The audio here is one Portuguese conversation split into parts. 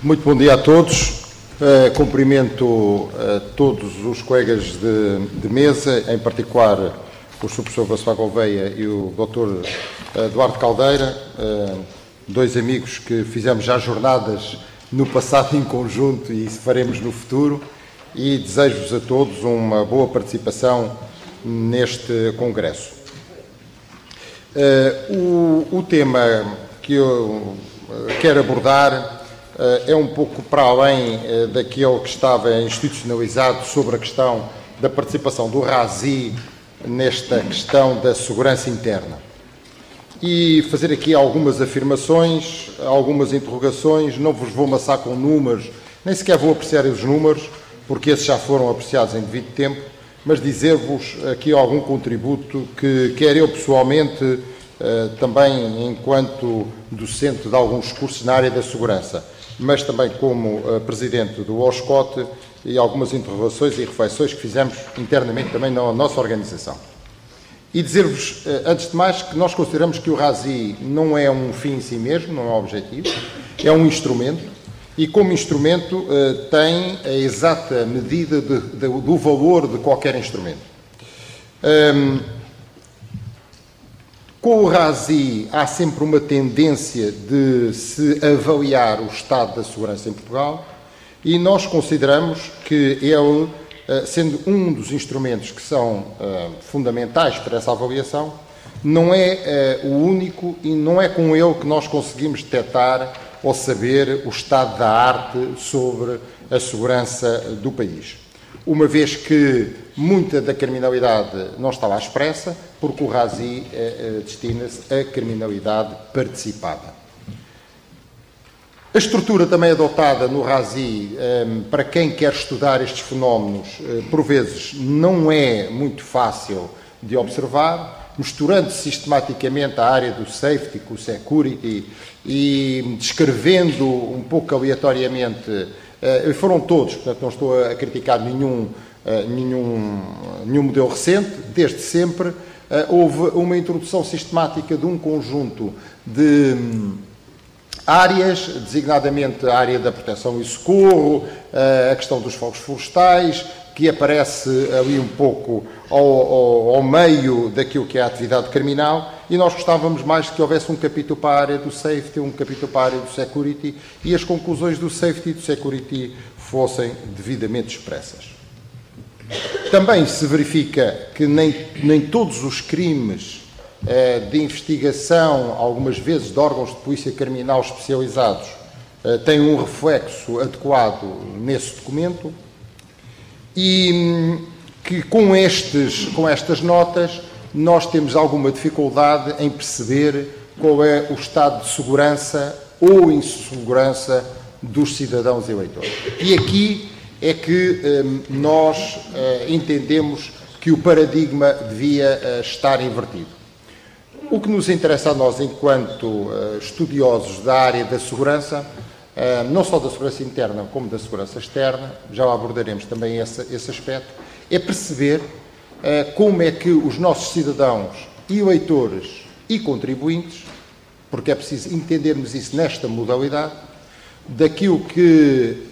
Muito bom dia a todos. Cumprimento todos os colegas de mesa, em particular o Sr. Professor Vasco Gouveia e o Dr. Eduardo Caldeira, dois amigos que fizemos já jornadas no passado em conjunto e faremos no futuro, e desejo-vos a todos uma boa participação neste congresso. O tema que eu quero abordar é um pouco para além daquele que estava institucionalizado sobre a questão da participação do RASI nesta questão da segurança interna. E fazer aqui algumas afirmações, algumas interrogações. Não vos vou amassar com números, nem sequer vou apreciar os números, porque esses já foram apreciados em devido tempo, mas dizer-vos aqui algum contributo que quer eu pessoalmente, também enquanto docente de alguns cursos na área da segurança, mas também como presidente do OSCOT, e algumas interrogações e reflexões que fizemos internamente também na nossa organização. E dizer-vos, antes de mais, que nós consideramos que o RASI não é um fim em si mesmo, não é um objetivo, é um instrumento, e como instrumento tem a exata medida do valor de qualquer instrumento. Com o RASI há sempre uma tendência de se avaliar o estado da segurança em Portugal, e nós consideramos que ele, sendo um dos instrumentos que são fundamentais para essa avaliação, não é o único, e não é com ele que nós conseguimos detectar ou saber o estado da arte sobre a segurança do país. Uma vez que muita da criminalidade não está lá expressa, porque o RASI destina-se à criminalidade participada. A estrutura também adotada no RASI, para quem quer estudar estes fenómenos, por vezes não é muito fácil de observar, misturando sistematicamente a área do safety com o security e descrevendo um pouco aleatoriamente. Foram todos, portanto não estou a criticar nenhum modelo recente. Desde sempre houve uma introdução sistemática de um conjunto de áreas, designadamente a área da proteção e socorro, a questão dos fogos florestais, que aparece ali um pouco ao meio daquilo que é a atividade criminal, e nós gostávamos mais que houvesse um capítulo para a área do safety, um capítulo para a área do security, e as conclusões do safety e do security fossem devidamente expressas. Também se verifica que nem todos os crimes de investigação, algumas vezes de órgãos de polícia criminal especializados, têm um reflexo adequado nesse documento, e que com estas notas nós temos alguma dificuldade em perceber qual é o estado de segurança ou insegurança dos cidadãos eleitores. E aqui é que nós entendemos que o paradigma devia estar invertido. O que nos interessa a nós, enquanto estudiosos da área da segurança, não só da segurança interna como da segurança externa, já abordaremos também esse aspecto, é perceber como é que os nossos cidadãos, eleitores e contribuintes, porque é preciso entendermos isso nesta modalidade, daquilo que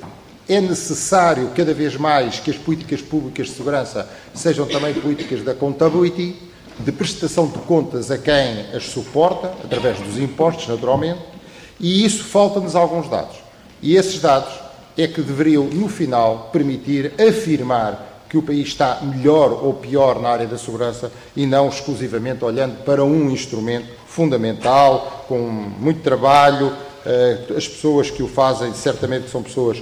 é necessário cada vez mais que as políticas públicas de segurança sejam também políticas da accountability, de prestação de contas a quem as suporta, através dos impostos, naturalmente, e isso falta-nos alguns dados. E esses dados é que deveriam, no final, permitir afirmar que o país está melhor ou pior na área da segurança, e não exclusivamente olhando para um instrumento fundamental, com muito trabalho. As pessoas que o fazem certamente são pessoas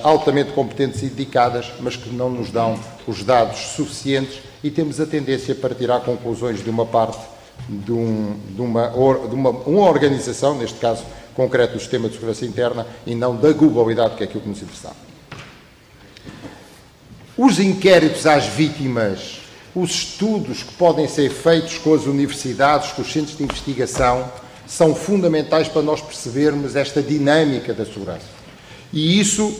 altamente competentes e dedicadas, mas que não nos dão os dados suficientes, e temos a tendência para tirar conclusões de uma parte de uma organização, neste caso concreto do sistema de segurança interna, e não da globalidade, que é aquilo que nos interessava. Os inquéritos às vítimas, os estudos que podem ser feitos com as universidades, com os centros de investigação, são fundamentais para nós percebermos esta dinâmica da segurança. E isso,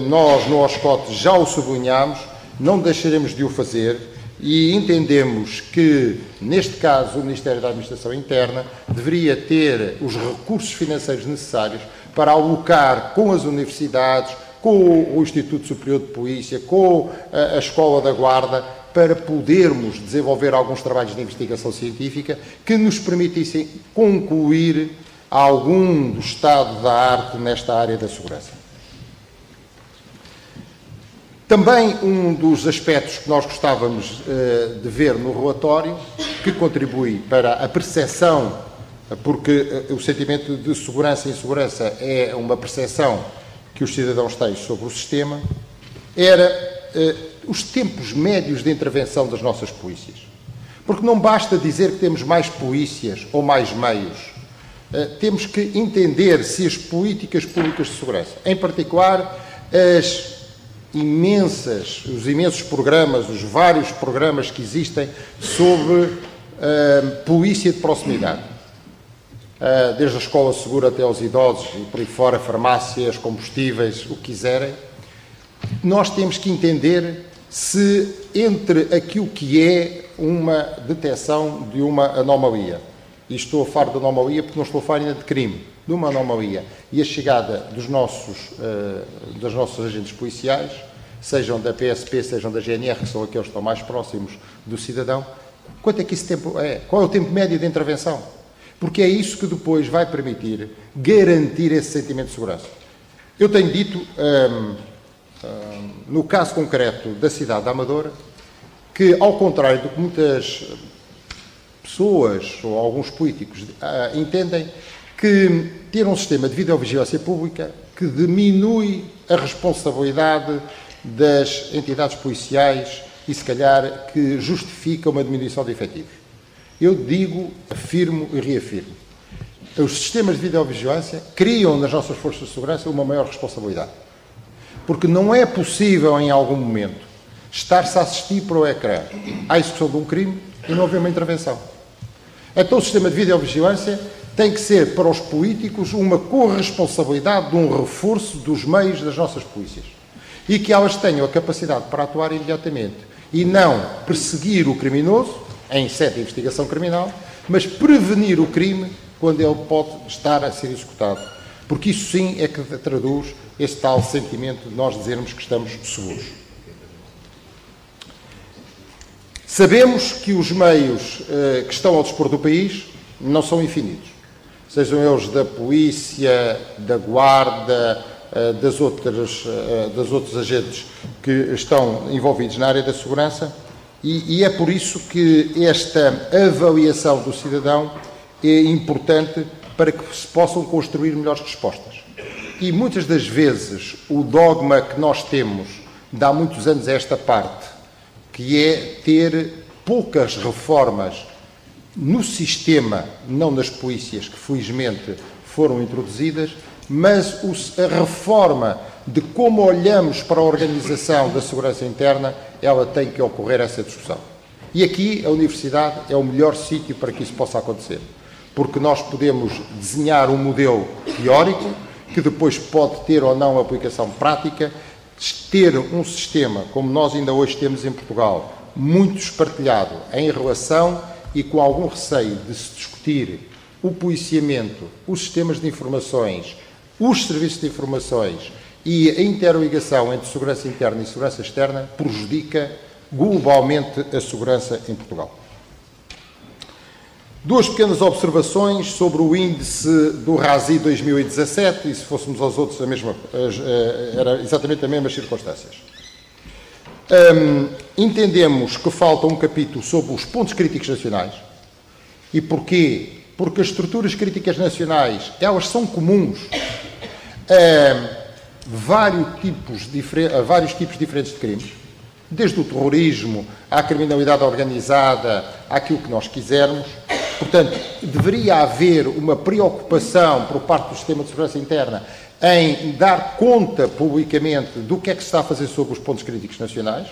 nós no OSCOT já o sublinhámos, não deixaremos de o fazer, e entendemos que, neste caso, o Ministério da Administração Interna deveria ter os recursos financeiros necessários para alocar com as universidades, com o Instituto Superior de Polícia, com a Escola da Guarda, para podermos desenvolver alguns trabalhos de investigação científica que nos permitissem concluir algum do estado da arte nesta área da segurança. Também um dos aspectos que nós gostávamos de ver no relatório, que contribui para a percepção, porque o sentimento de segurança e insegurança é uma percepção que os cidadãos têm sobre o sistema, era os tempos médios de intervenção das nossas polícias. Porque não basta dizer que temos mais polícias ou mais meios. Temos que entender se as políticas públicas de segurança, em particular os imensos programas, os vários programas que existem sobre polícia de proximidade, desde a escola segura até aos idosos e por aí fora, farmácias, combustíveis, o que quiserem, nós temos que entender se entre aquilo que é uma detecção de uma anomalia, e estou a falar de anomalia porque não estou a falar ainda de crime, de uma anomalia, e a chegada dos nossos agentes policiais, sejam da PSP, sejam da GNR, que são aqueles que estão mais próximos do cidadão, quanto é que esse tempo é? Qual é o tempo médio de intervenção? Porque é isso que depois vai permitir garantir esse sentimento de segurança. Eu tenho dito, no caso concreto da cidade da Amadora, que, ao contrário do que muitas pessoas ou alguns políticos entendem, que ter um sistema de videovigilância pública que diminui a responsabilidade das entidades policiais e, se calhar, que justifica uma diminuição de efetivos. Eu digo, afirmo e reafirmo. Os sistemas de videovigilância criam nas nossas forças de segurança uma maior responsabilidade. Porque não é possível, em algum momento, estar-se a assistir para o ecrã à execução de um crime e não haver uma intervenção. Então o sistema de videovigilância tem que ser, para os políticos, uma corresponsabilidade de um reforço dos meios das nossas polícias. E que elas tenham a capacidade para atuar imediatamente. E não perseguir o criminoso, em sede de investigação criminal, mas prevenir o crime quando ele pode estar a ser executado. Porque isso sim é que traduz esse tal sentimento de nós dizermos que estamos seguros. Sabemos que os meios que estão ao dispor do país não são infinitos. Sejam eles da polícia, da guarda, dos outros agentes que estão envolvidos na área da segurança, e é por isso que esta avaliação do cidadão é importante para que se possam construir melhores respostas. E muitas das vezes o dogma que nós temos de há muitos anos a esta parte, que é ter poucas reformas no sistema, não nas polícias, que felizmente foram introduzidas, mas a reforma de como olhamos para a organização da segurança interna, ela tem que ocorrer essa discussão. E aqui a universidade é o melhor sítio para que isso possa acontecer, porque nós podemos desenhar um modelo teórico, que depois pode ter ou não aplicação prática, ter um sistema, como nós ainda hoje temos em Portugal, muito espartilhado em relação e com algum receio de se discutir o policiamento, os sistemas de informações, os serviços de informações e a interligação entre segurança interna e segurança externa prejudica globalmente a segurança em Portugal. Duas pequenas observações sobre o índice do RASI 2017, e se fôssemos aos outros era exatamente as mesmas circunstâncias. Entendemos que falta um capítulo sobre os pontos críticos nacionais. E porquê? Porque as estruturas críticas nacionais, elas são comuns a vários tipos diferentes de crimes, desde o terrorismo à criminalidade organizada, àquilo que nós quisermos. Portanto, deveria haver uma preocupação por parte do sistema de segurança interna em dar conta publicamente do que é que se está a fazer sobre os pontos críticos nacionais.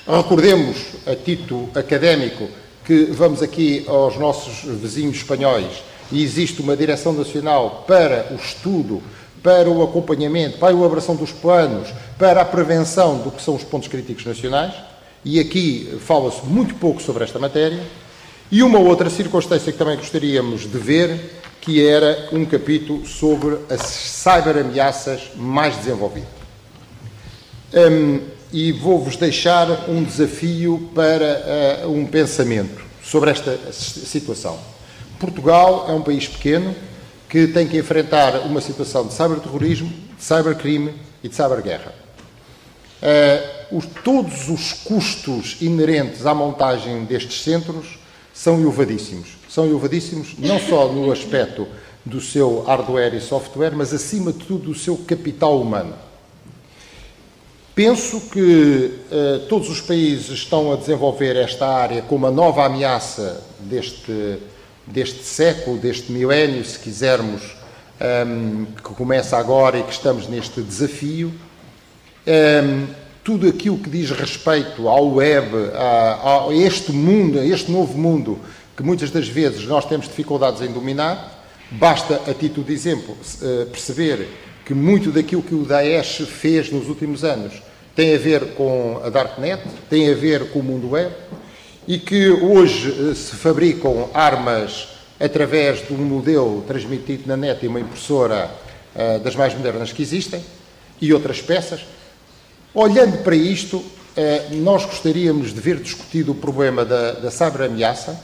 Recordemos, a título académico, que vamos aqui aos nossos vizinhos espanhóis e existe uma direção nacional para o estudo, para o acompanhamento, para a elaboração dos planos, para a prevenção do que são os pontos críticos nacionais, e aqui fala-se muito pouco sobre esta matéria. E uma outra circunstância que também gostaríamos de ver, que era um capítulo sobre as cyberameaças mais desenvolvido. E vou-vos deixar um desafio para um pensamento sobre esta situação. Portugal é um país pequeno que tem que enfrentar uma situação de ciberterrorismo, de cibercrime e de ciberguerra. Todos os custos inerentes à montagem destes centros são elevadíssimos. São elevadíssimos não só no aspecto do seu hardware e software, mas acima de tudo do seu capital humano. Penso que todos os países estão a desenvolver esta área como a nova ameaça deste século, deste milénio, se quisermos, que começa agora e que estamos neste desafio. Tudo aquilo que diz respeito ao web, a este mundo, a este novo mundo, que muitas das vezes nós temos dificuldades em dominar, basta, a título de exemplo, perceber que muito daquilo que o Daesh fez nos últimos anos tem a ver com a Darknet, tem a ver com o mundo web, e que hoje se fabricam armas através de um modelo transmitido na net e uma impressora das mais modernas que existem, e outras peças. Olhando para isto, nós gostaríamos de ver discutido o problema da cyberameaça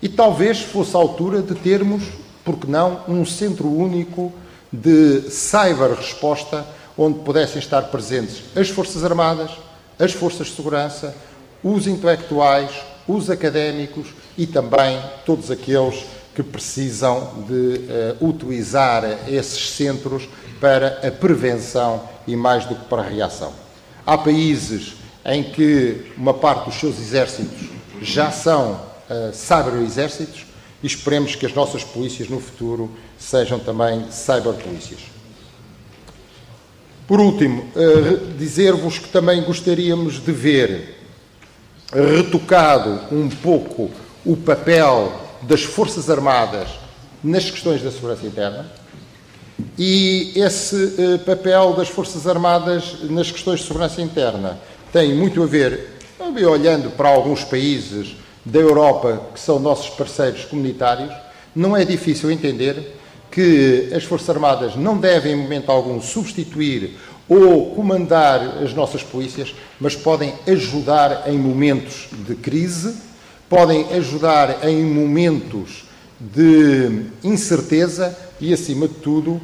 e talvez fosse a altura de termos, por que não, um centro único de cyber-resposta onde pudessem estar presentes as Forças Armadas, as Forças de Segurança, os intelectuais, os académicos e também todos aqueles que precisam de utilizar esses centros para a prevenção e mais do que para a reação. Há países em que uma parte dos seus exércitos já são cyber-exércitos e esperemos que as nossas polícias no futuro sejam também cyber-polícias. Por último, dizer-vos que também gostaríamos de ver retocado um pouco o papel das Forças Armadas nas questões da segurança interna e esse papel das Forças Armadas nas questões de segurança interna tem muito a ver, olhando para alguns países da Europa que são nossos parceiros comunitários, não é difícil entender que as Forças Armadas não devem, em momento algum, substituir ou comandar as nossas polícias, mas podem ajudar em momentos de crise, podem ajudar em momentos de incerteza e, acima de tudo,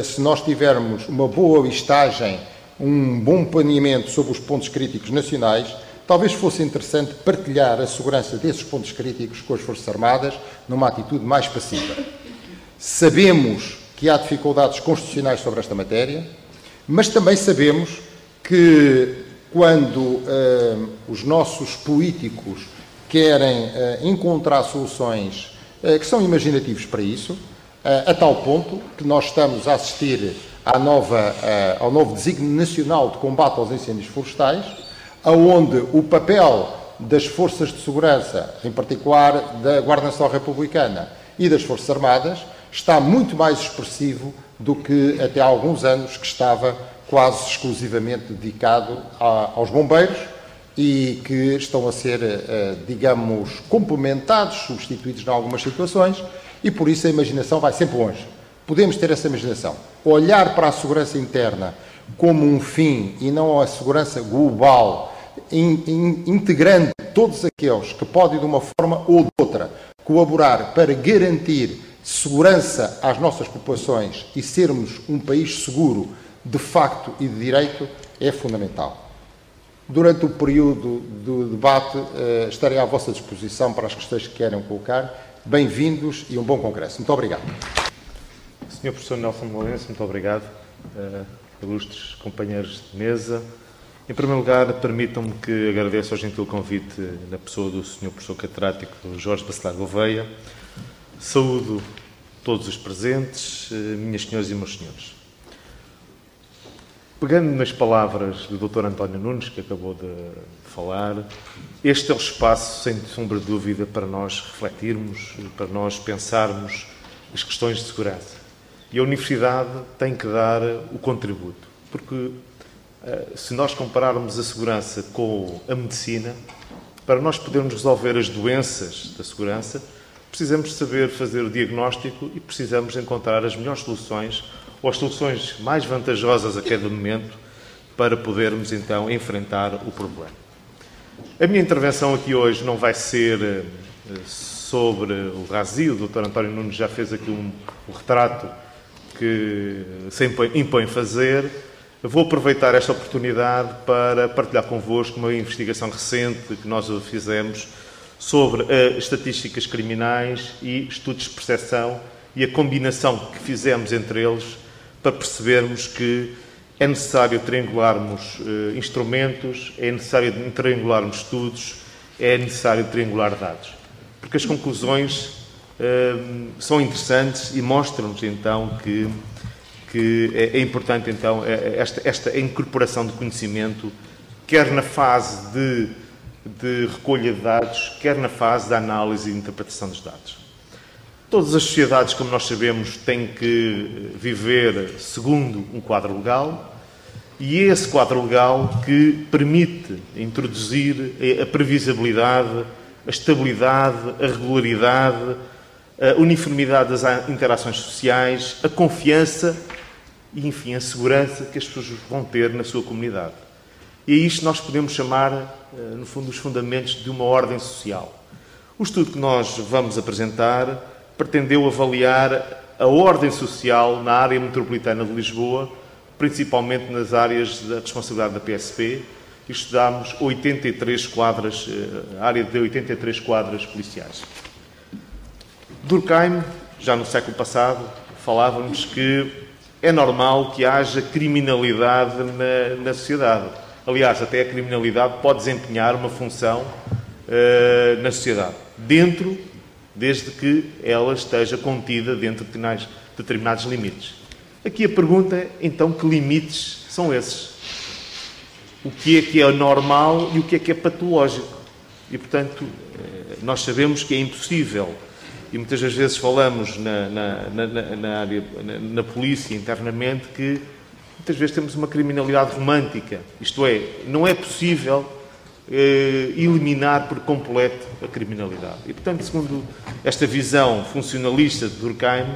se nós tivermos uma boa listagem, um bom planeamento sobre os pontos críticos nacionais, talvez fosse interessante partilhar a segurança desses pontos críticos com as Forças Armadas numa atitude mais passiva. Sabemos que há dificuldades constitucionais sobre esta matéria, mas também sabemos que quando os nossos políticos querem encontrar soluções que são imaginativos para isso, a tal ponto que nós estamos a assistir ao novo Desígnio Nacional de Combate aos Incêndios Florestais, onde o papel das Forças de Segurança, em particular da Guarda Nacional Republicana e das Forças Armadas, está muito mais expressivo do que até há alguns anos, que estava quase exclusivamente dedicado aos bombeiros e que estão a ser, digamos, complementados, substituídos em algumas situações, e por isso a imaginação vai sempre longe. Podemos ter essa imaginação. Olhar para a segurança interna como um fim e não a segurança global, integrando todos aqueles que podem, de uma forma ou de outra, colaborar para garantir segurança às nossas populações e sermos um país seguro, de facto e de direito, é fundamental. Durante o período do debate, estarei à vossa disposição para as questões que queiram colocar. Bem-vindos e um bom congresso. Muito obrigado. Sr. Professor Nelson Lourenço, muito obrigado. Ilustres companheiros de mesa. Em primeiro lugar, permitam-me que agradeça o gentil convite na pessoa do Sr. Professor Catedrático Jorge Bacelar Gouveia. Saúdo todos os presentes, minhas senhoras e meus senhores. Pegando nas palavras do Dr. António Nunes, que acabou de falar, este é o espaço, sem sombra de dúvida, para nós refletirmos, para nós pensarmos as questões de segurança. E a Universidade tem que dar o contributo, porque se nós compararmos a segurança com a medicina, para nós podermos resolver as doenças da segurança, precisamos saber fazer o diagnóstico e precisamos encontrar as melhores soluções ou as soluções mais vantajosas a cada momento para podermos, então, enfrentar o problema. A minha intervenção aqui hoje não vai ser sobre o RASI. O Dr. António Nunes já fez aqui um retrato que se impõe fazer. Vou aproveitar esta oportunidade para partilhar convosco uma investigação recente que nós fizemos sobre estatísticas criminais e estudos de percepção e a combinação que fizemos entre eles para percebermos que é necessário triangularmos instrumentos, é necessário triangularmos estudos, é necessário triangular dados. Porque as conclusões são interessantes e mostram-nos, então, que é importante, então, esta incorporação de conhecimento, quer na fase de recolha de dados, quer na fase da análise e interpretação dos dados. Todas as sociedades, como nós sabemos, têm que viver segundo um quadro legal, e é esse quadro legal que permite introduzir a previsibilidade, a estabilidade, a regularidade, a uniformidade das interações sociais, a confiança e, enfim, a segurança que as pessoas vão ter na sua comunidade. E é isto que nós podemos chamar, no fundo, os fundamentos de uma ordem social. O estudo que nós vamos apresentar pretendeu avaliar a ordem social na área metropolitana de Lisboa, principalmente nas áreas da responsabilidade da PSP, e estudámos 83 quadras, a área de 83 quadras policiais. Durkheim, já no século passado, falava-nos que é normal que haja criminalidade na sociedade. Aliás, até a criminalidade pode desempenhar uma função na sociedade, desde que ela esteja contida dentro de determinados limites. Aqui a pergunta é, então, que limites são esses? O que é normal e o que é patológico? E, portanto, nós sabemos que é impossível, e muitas das vezes falamos na polícia internamente, que muitas vezes temos uma criminalidade romântica. Isto é, não é possível eliminar por completo a criminalidade. E, portanto, segundo esta visão funcionalista de Durkheim,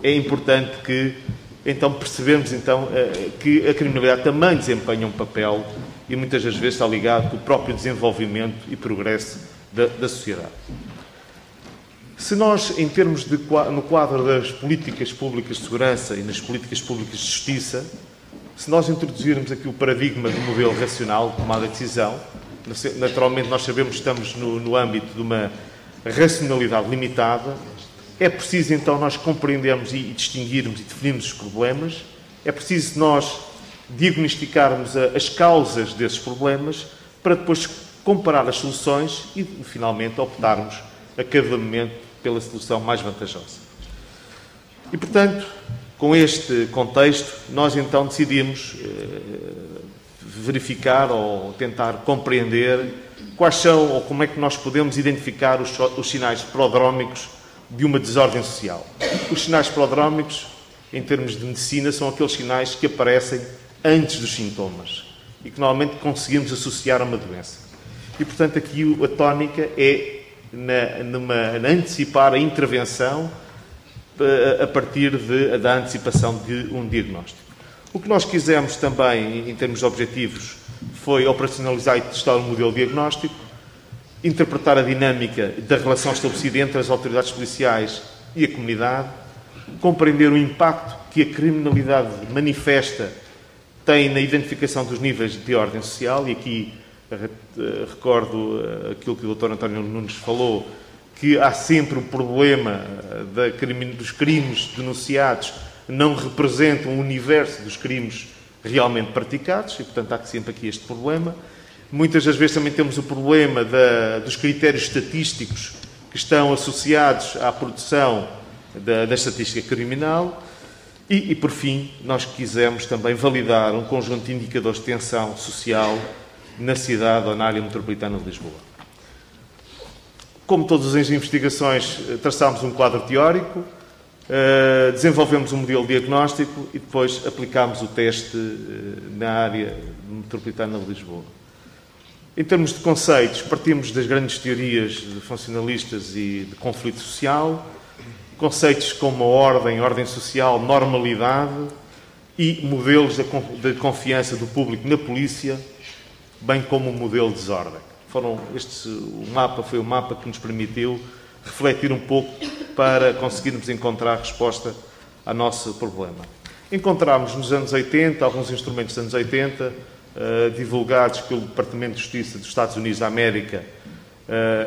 é importante que, então, percebemos então, que a criminalidade também desempenha um papel e muitas das vezes está ligado com o próprio desenvolvimento e progresso da sociedade. Se nós, em termos no quadro das políticas públicas de segurança e nas políticas públicas de justiça, se nós introduzirmos aqui o paradigma do modelo racional de tomada de decisão, naturalmente nós sabemos que estamos no âmbito de uma racionalidade limitada, é preciso então nós compreendermos e distinguirmos e definirmos os problemas, é preciso nós diagnosticarmos as causas desses problemas para depois comparar as soluções e finalmente optarmos a cada momento pela solução mais vantajosa. E, portanto, com este contexto, nós então decidimos verificar ou tentar compreender quais são ou como é que nós podemos identificar os sinais prodrómicos de uma desordem social. Os sinais prodrómicos, em termos de medicina, são aqueles sinais que aparecem antes dos sintomas e que normalmente conseguimos associar a uma doença. E, portanto, aqui a tónica é na antecipar a intervenção a partir da antecipação de um diagnóstico. O que nós quisemos também, em termos de objetivos, foi operacionalizar e testar um modelo diagnóstico, interpretar a dinâmica da relação estabelecida entre as autoridades policiais e a comunidade, compreender o impacto que a criminalidade manifesta tem na identificação dos níveis de ordem social, e aqui recordo aquilo que o Dr. António Nunes falou, que há sempre o problema dos crimes denunciados não representam o universo dos crimes realmente praticados, e, portanto, há sempre aqui este problema. Muitas das vezes também temos o problema dos critérios estatísticos que estão associados à produção da estatística criminal. E, por fim, nós quisemos também validar um conjunto de indicadores de tensão social na cidade ou na área metropolitana de Lisboa. Como todas as investigações, traçámos um quadro teórico, desenvolvemos um modelo diagnóstico e depois aplicámos o teste na área metropolitana de Lisboa. Em termos de conceitos, partimos das grandes teorias funcionalistas e de conflito social, conceitos como a ordem social, normalidade e modelos de confiança do público na polícia, bem como o modelo de desordem. O mapa foi o mapa que nos permitiu refletir um pouco para conseguirmos encontrar resposta ao nosso problema. Encontramos nos anos 80, alguns instrumentos dos anos 80, divulgados pelo Departamento de Justiça dos Estados Unidos da América,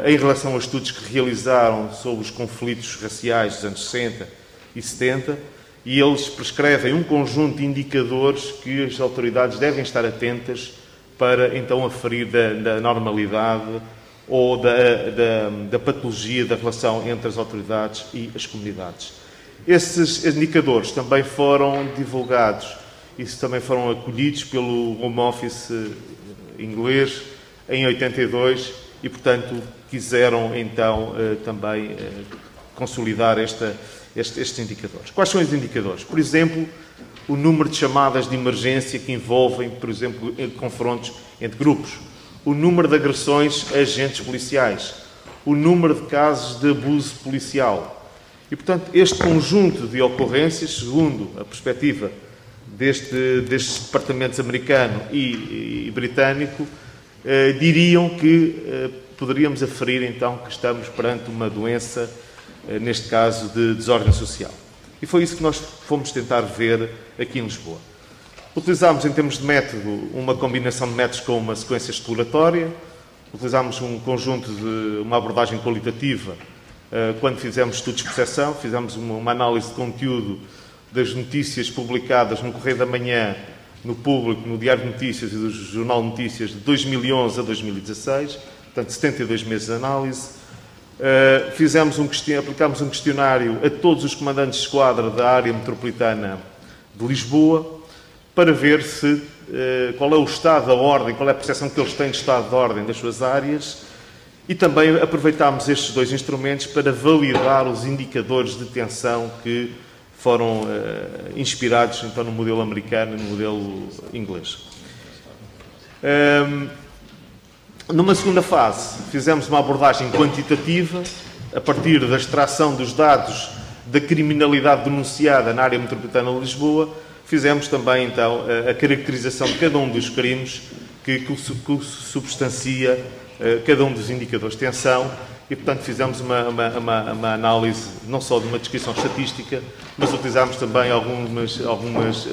em relação a estudos que realizaram sobre os conflitos raciais dos anos 60 e 70, e eles prescrevem um conjunto de indicadores que as autoridades devem estar atentas para, então, aferir da normalidade ou da patologia da relação entre as autoridades e as comunidades. Esses indicadores também foram divulgados e também foram acolhidos pelo Home Office inglês em 82 e, portanto, quiseram, então, também consolidar estes indicadores. Quais são os indicadores? Por exemplo, o número de chamadas de emergência que envolvem, por exemplo, confrontos entre grupos, o número de agressões a agentes policiais, o número de casos de abuso policial. E, portanto, este conjunto de ocorrências, segundo a perspectiva destes departamentos americano e britânico, diriam que poderíamos aferir, então, que estamos perante uma doença, neste caso, de desordem social. E foi isso que nós fomos tentar ver aqui em Lisboa. Utilizámos, em termos de método, uma combinação de métodos com uma sequência exploratória. Utilizámos um conjunto de uma abordagem qualitativa quando fizemos estudos de percepção. Fizemos uma análise de conteúdo das notícias publicadas no Correio da Manhã, no Público, no Diário de Notícias e do Jornal de Notícias de 2011 a 2016, portanto 72 meses de análise. Aplicámos um questionário a todos os comandantes de esquadra da área metropolitana de Lisboa para ver qual é o estado da ordem, qual é a percepção que eles têm de estado de ordem das suas áreas, e também aproveitámos estes dois instrumentos para validar os indicadores de tensão que foram inspirados então no modelo americano e no modelo inglês. Numa segunda fase, fizemos uma abordagem quantitativa, a partir da extração dos dados da criminalidade denunciada na área metropolitana de Lisboa. Fizemos também, então, a caracterização de cada um dos crimes que substancia cada um dos indicadores de tensão e, portanto, fizemos uma análise não só de uma descrição estatística, mas utilizámos também alguns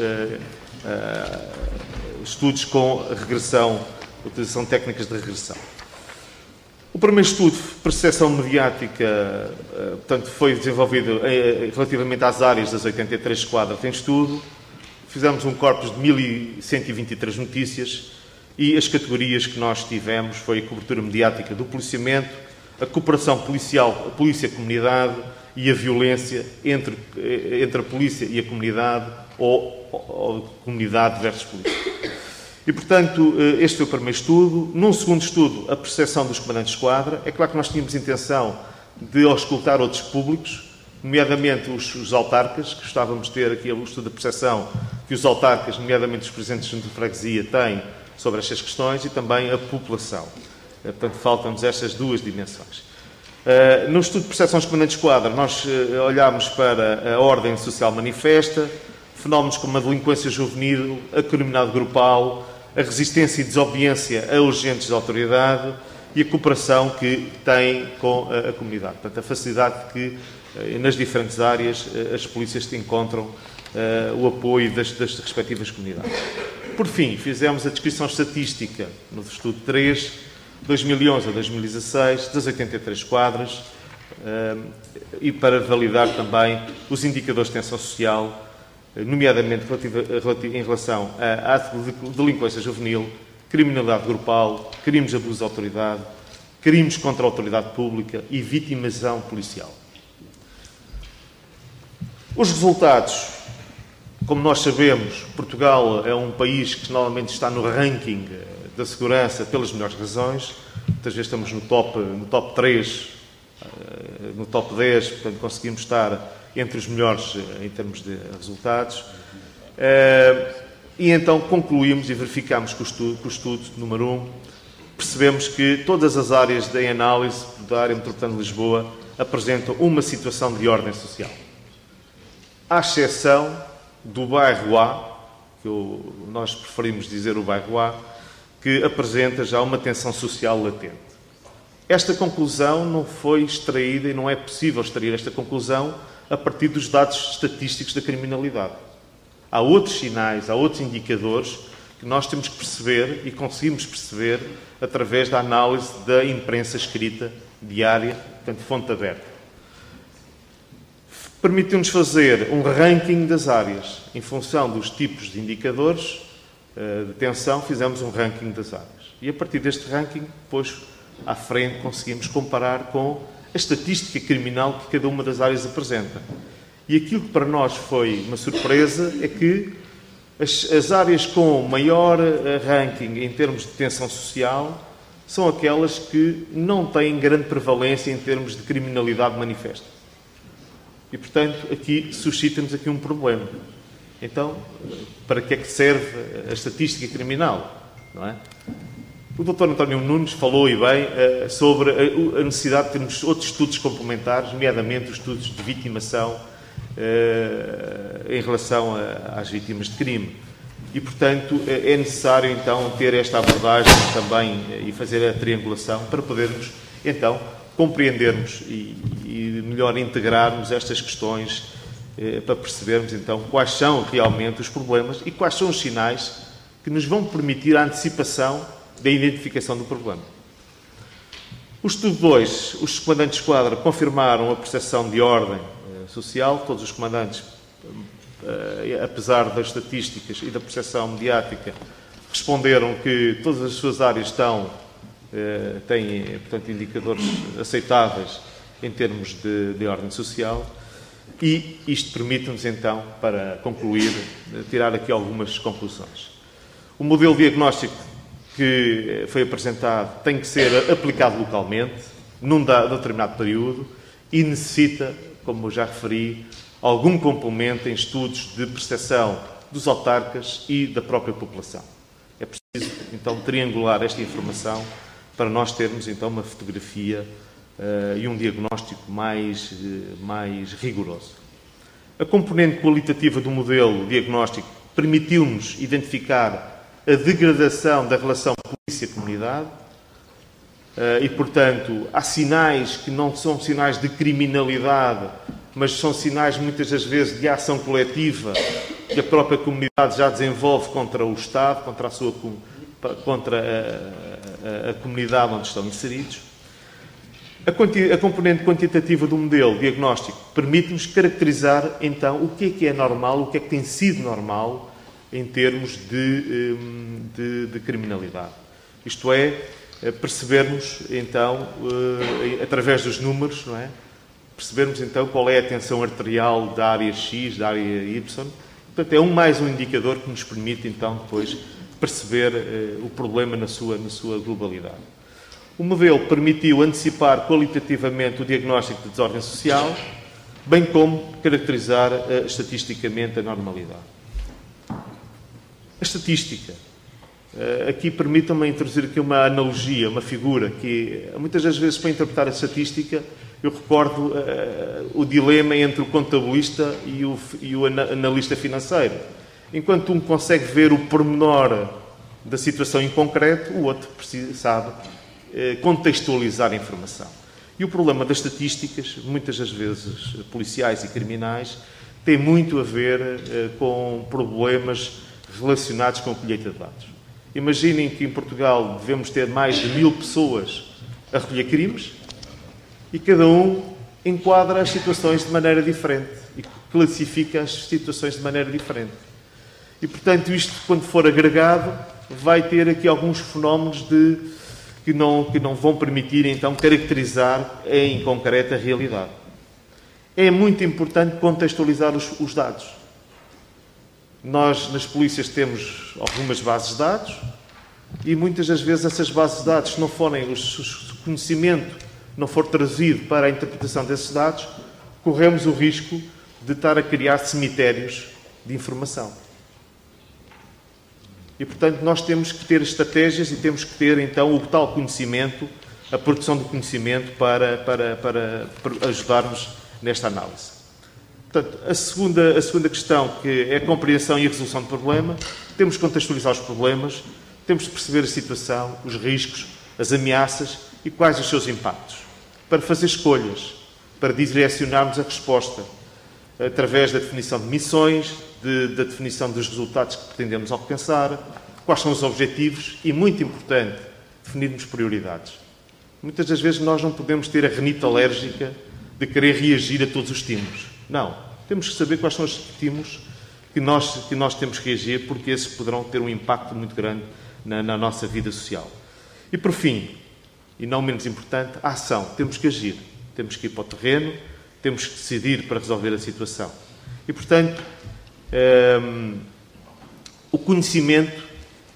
estudos com regressão, utilização de técnicas de regressão. O primeiro estudo, percepção mediática, portanto, foi desenvolvido relativamente às áreas das 83 esquadras em estudo. Fizemos um corpus de 1123 notícias e as categorias que nós tivemos foi a cobertura mediática do policiamento, a cooperação policial, a polícia-comunidade e a violência entre a polícia e a comunidade ou comunidade versus polícia. E, portanto, este foi o primeiro estudo. Num segundo estudo, a percepção dos comandantes de esquadra. É claro que nós tínhamos intenção de auscultar outros públicos, nomeadamente os autarcas, que gostávamos de ter aqui o estudo da percepção que os autarcas, nomeadamente os presidentes de freguesia, têm sobre estas questões, e também a população. Portanto, faltam-nos estas duas dimensões. No estudo de percepção dos comandantes de esquadra, nós olhámos para a ordem social manifesta, fenómenos como a delinquência juvenil, a criminalidade grupal, a resistência e desobediência a agentes de autoridade e a cooperação que têm com a comunidade. Portanto, a facilidade que, nas diferentes áreas, as polícias encontram o apoio das respectivas comunidades. Por fim, fizemos a descrição estatística no estudo 3, 2011 a 2016, das 83 esquadras, e para validar também os indicadores de tensão social, nomeadamente em relação à delinquência juvenil, criminalidade grupal, crimes de abuso de autoridade, crimes contra a autoridade pública e vitimação policial. Os resultados, como nós sabemos, Portugal é um país que normalmente está no ranking da segurança pelas melhores razões. Muitas vezes estamos no top 3, no top 10, portanto conseguimos estar entre os melhores em termos de resultados. E então concluímos e verificámos que o estudo número 1 percebemos que todas as áreas em análise da área metropolitana de Lisboa apresentam uma situação de ordem social. À exceção do bairro A, que nós preferimos dizer o bairro A, que apresenta já uma tensão social latente. Esta conclusão não foi extraída e não é possível extrair esta conclusão a partir dos dados estatísticos da criminalidade. Há outros sinais, há outros indicadores que nós temos que perceber e conseguimos perceber através da análise da imprensa escrita diária, portanto, fonte aberta. Permitiu-nos fazer um ranking das áreas. Em função dos tipos de indicadores de tensão, fizemos um ranking das áreas. E a partir deste ranking, depois, à frente, conseguimos comparar com a estatística criminal que cada uma das áreas apresenta. E aquilo que para nós foi uma surpresa é que as áreas com maior ranking em termos de tensão social são aquelas que não têm grande prevalência em termos de criminalidade manifesta. E, portanto, aqui suscita-nos aqui um problema. Então, para que é que serve a estatística criminal? Não é? O Dr. António Nunes falou, e bem, sobre a necessidade de termos outros estudos complementares, nomeadamente os estudos de vitimação em relação às vítimas de crime. E, portanto, é necessário, então, ter esta abordagem também e fazer a triangulação para podermos, então, compreendermos e melhor integrarmos estas questões para percebermos, então, quais são realmente os problemas e quais são os sinais que nos vão permitir a antecipação da identificação do problema. O estudo 2, os comandantes de esquadra confirmaram a percepção de ordem social. Todos os comandantes, apesar das estatísticas e da percepção mediática, responderam que todas as suas áreas têm, portanto, indicadores aceitáveis em termos de ordem social, e isto permite-nos, então, para concluir, tirar aqui algumas conclusões. O modelo diagnóstico que foi apresentado tem que ser aplicado localmente, num determinado período, e necessita, como eu já referi, algum complemento em estudos de percepção dos autarcas e da própria população. É preciso, então, triangular esta informação para nós termos, então, uma fotografia e um diagnóstico mais rigoroso. A componente qualitativa do modelo diagnóstico permitiu-nos identificar a degradação da relação polícia-comunidade e, portanto, há sinais que não são sinais de criminalidade, mas são sinais, muitas das vezes, de ação coletiva que a própria comunidade já desenvolve contra o Estado, contra a comunidade onde estão inseridos. A componente quantitativa do modelo diagnóstico permite-nos caracterizar, então, o que é normal, o que é que tem sido normal em termos de criminalidade. Isto é, percebermos, então, através dos números, não é? Percebermos, então, qual é a tensão arterial da área X, da área Y. Portanto, é mais um indicador que nos permite, então, depois, perceber o problema na sua globalidade. O modelo permitiu antecipar qualitativamente o diagnóstico de desordem social, bem como caracterizar estatisticamente a normalidade. A estatística. Aqui permitam-me introduzir aqui uma analogia, uma figura, que muitas das vezes, para interpretar a estatística, eu recordo o dilema entre o contabilista e o analista financeiro. Enquanto um consegue ver o pormenor da situação em concreto, o outro sabe contextualizar a informação. E o problema das estatísticas, muitas das vezes policiais e criminais, tem muito a ver com problemas relacionados com a colheita de dados. Imaginem que em Portugal devemos ter mais de 1000 pessoas a recolher crimes e cada um enquadra as situações de maneira diferente e classifica as situações de maneira diferente. E, portanto, isto, quando for agregado, vai ter aqui alguns fenómenos que não vão permitir, então, caracterizar em concreto a realidade. É muito importante contextualizar os dados. Nós, nas polícias, temos algumas bases de dados e, muitas das vezes, essas bases de dados, se não forem o conhecimento não for trazido para a interpretação desses dados, corremos o risco de estar a criar cemitérios de informação. E, portanto, nós temos que ter estratégias e temos que ter, então, o tal conhecimento, a produção do conhecimento para ajudarmos nesta análise. Portanto, a segunda questão, que é a compreensão e a resolução do problema, temos que contextualizar os problemas, temos de perceber a situação, os riscos, as ameaças e quais os seus impactos, para fazer escolhas, para direcionarmos a resposta, através da definição de missões, da definição dos resultados que pretendemos alcançar, quais são os objetivos e, muito importante, definirmos prioridades. Muitas das vezes nós não podemos ter a rinite alérgica de querer reagir a todos os estímulos. Não. Temos que saber quais são os estímulos que nós temos que reagir, porque esses poderão ter um impacto muito grande na nossa vida social. E, por fim, e não menos importante, a ação. Temos que agir. Temos que ir para o terreno, temos que decidir para resolver a situação. E, portanto, o conhecimento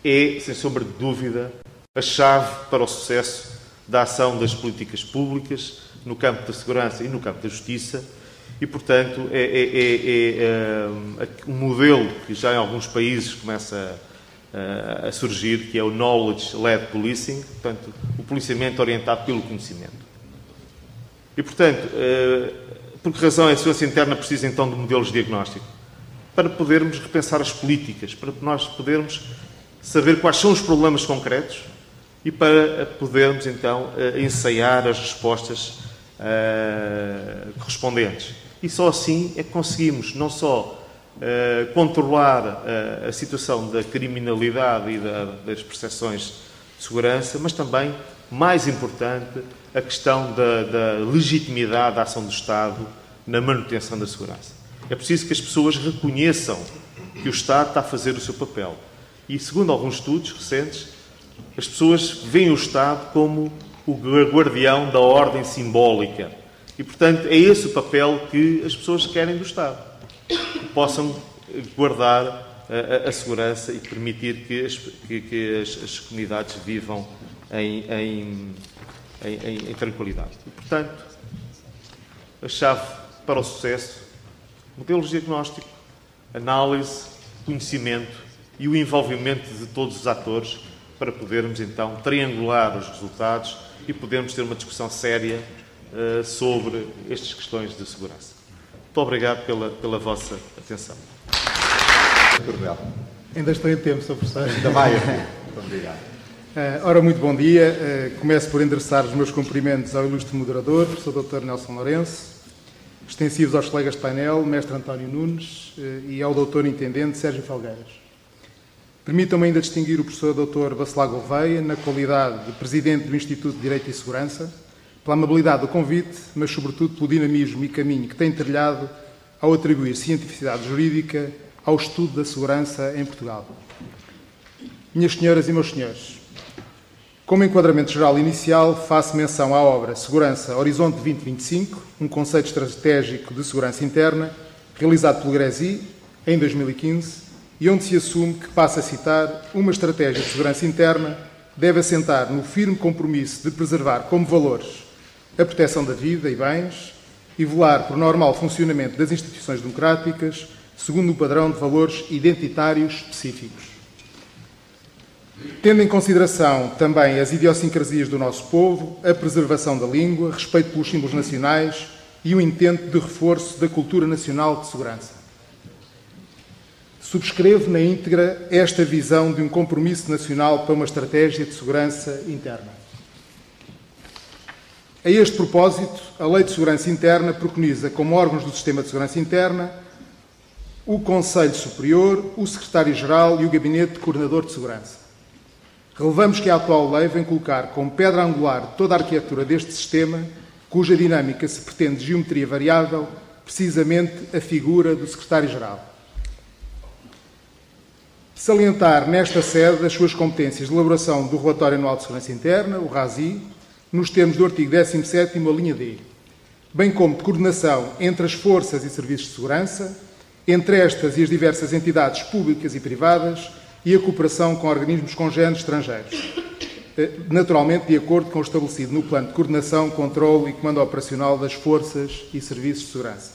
é, sem sombra de dúvida, a chave para o sucesso da ação das políticas públicas no campo da segurança e no campo da justiça. E, portanto, um modelo que já em alguns países começa a surgir, que é o Knowledge-Led Policing, portanto, o policiamento orientado pelo conhecimento. E, portanto, por que razão a segurança interna precisa, então, de modelos de diagnóstico? Para podermos repensar as políticas, para nós podermos saber quais são os problemas concretos e para podermos, então, ensaiar as respostas correspondentes. E só assim é que conseguimos não só controlar a situação da criminalidade e das percepções de segurança, mas também, mais importante, a questão da legitimidade da ação do Estado na manutenção da segurança. É preciso que as pessoas reconheçam que o Estado está a fazer o seu papel. E, segundo alguns estudos recentes, as pessoas veem o Estado como o guardião da ordem simbólica. E, portanto, é esse o papel que as pessoas querem do Estado. Que possam guardar a segurança e permitir que as comunidades vivam em tranquilidade. E, portanto, a chave para o sucesso, modelos de diagnóstico, análise, conhecimento e o envolvimento de todos os atores para podermos, então, triangular os resultados e podermos ter uma discussão séria sobre estas questões de segurança. Muito obrigado pela vossa atenção. Ainda estou em tempo, Sr. Professor. Ainda vai. Muito obrigado. Ora, muito bom dia. Começo por endereçar os meus cumprimentos ao ilustre moderador, Professor Dr. Nelson Lourenço, extensivos aos colegas de painel, Mestre António Nunes e ao Dr. Intendente Sérgio Felgueiras. Permitam-me ainda distinguir o Professor Dr. Bacelar Gouveia, na qualidade de Presidente do Instituto de Direito e Segurança, pela amabilidade do convite, mas sobretudo pelo dinamismo e caminho que tem trilhado ao atribuir cientificidade jurídica ao estudo da segurança em Portugal. Minhas senhoras e meus senhores, como enquadramento geral inicial, faço menção à obra Segurança Horizonte 2025, um conceito estratégico de segurança interna, realizado pelo GRESI em 2015, e onde se assume que, passa a citar, uma estratégia de segurança interna deve assentar no firme compromisso de preservar como valores a proteção da vida e bens e velar por normal funcionamento das instituições democráticas segundo o padrão de valores identitários específicos. Tendo em consideração também as idiosincrasias do nosso povo, a preservação da língua, respeito pelos símbolos nacionais e o intento de reforço da cultura nacional de segurança. Subscrevo na íntegra esta visão de um compromisso nacional para uma estratégia de segurança interna. A este propósito, a Lei de Segurança Interna preconiza como órgãos do Sistema de Segurança Interna o Conselho Superior, o Secretário-Geral e o Gabinete de Coordenador de Segurança. Relevamos que a atual lei vem colocar como pedra angular de toda a arquitetura deste sistema, cuja dinâmica se pretende de geometria variável, precisamente a figura do Secretário-Geral. Salientar nesta sede as suas competências de elaboração do Relatório Anual de Segurança Interna, o RASI, nos termos do artigo 17º, a linha D, bem como de coordenação entre as forças e serviços de segurança, entre estas e as diversas entidades públicas e privadas e a cooperação com organismos congêneres estrangeiros, naturalmente de acordo com o estabelecido no Plano de Coordenação, Controlo e Comando Operacional das Forças e Serviços de Segurança.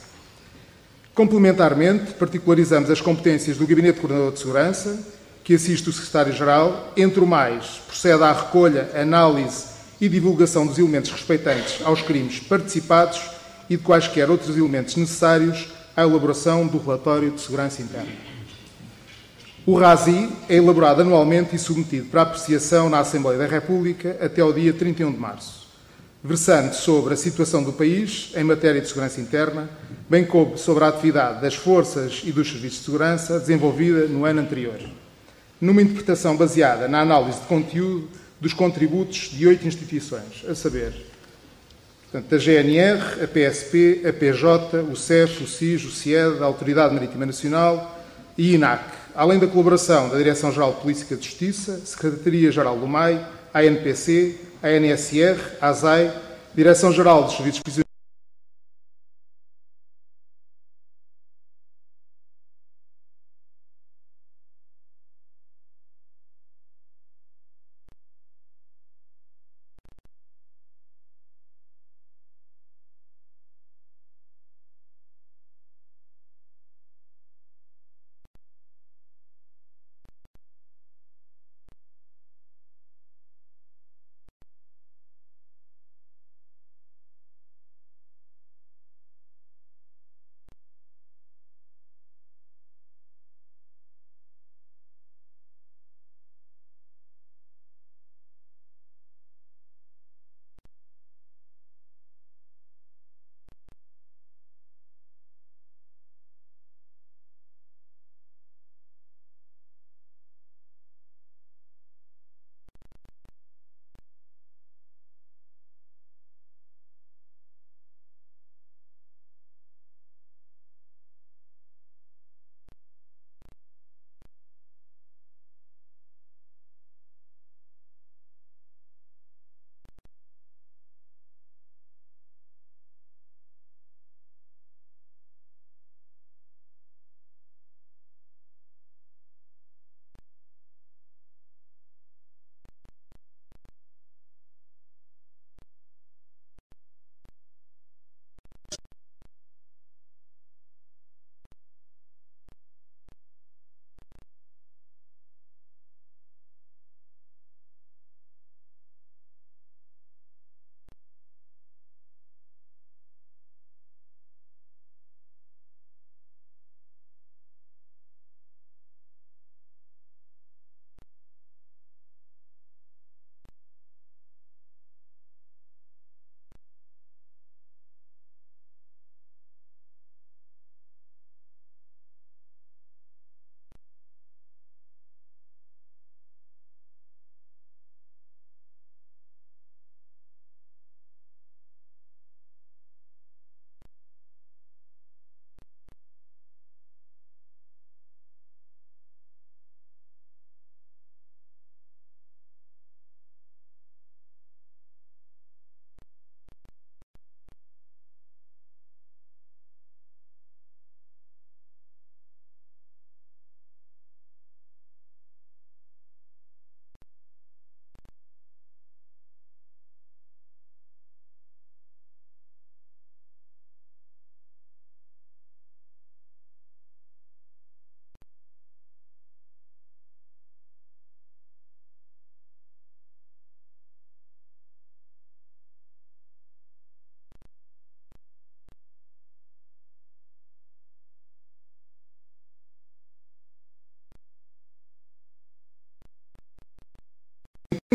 Complementarmente, particularizamos as competências do Gabinete de Coordenador de Segurança, que assiste o Secretário-Geral, entre o mais, procede à recolha, análise e divulgação dos elementos respeitantes aos crimes participados e de quaisquer outros elementos necessários à elaboração do relatório de segurança interna. O RASI é elaborado anualmente e submetido para apreciação na Assembleia da República até ao dia 31 de março, versando sobre a situação do país em matéria de segurança interna, bem como sobre a atividade das forças e dos serviços de segurança desenvolvida no ano anterior, numa interpretação baseada na análise de conteúdo dos contributos de 8 instituições, a saber, portanto, a GNR, a PSP, a PJ, o CEF, o SIS, o CIED, a Autoridade Marítima Nacional e a INAC, além da colaboração da Direção-Geral de Polícia de Justiça, Secretaria-Geral do MAI, a ANPC, a NSR, a ASAI, Direção-Geral dos Serviços Prisioneiros,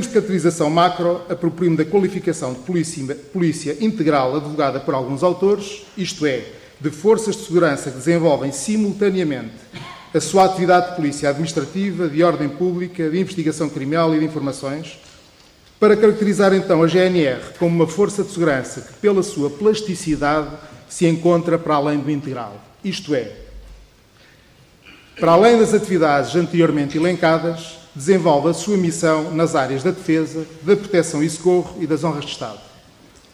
de caracterização macro, aproprio-me da qualificação de polícia integral advogada por alguns autores, isto é, de forças de segurança que desenvolvem simultaneamente a sua atividade de polícia administrativa, de ordem pública, de investigação criminal e de informações, para caracterizar então a GNR como uma força de segurança que, pela sua plasticidade, se encontra para além do integral. Isto é, para além das atividades anteriormente elencadas, desenvolve a sua missão nas áreas da defesa, da proteção e socorro e das honras de Estado,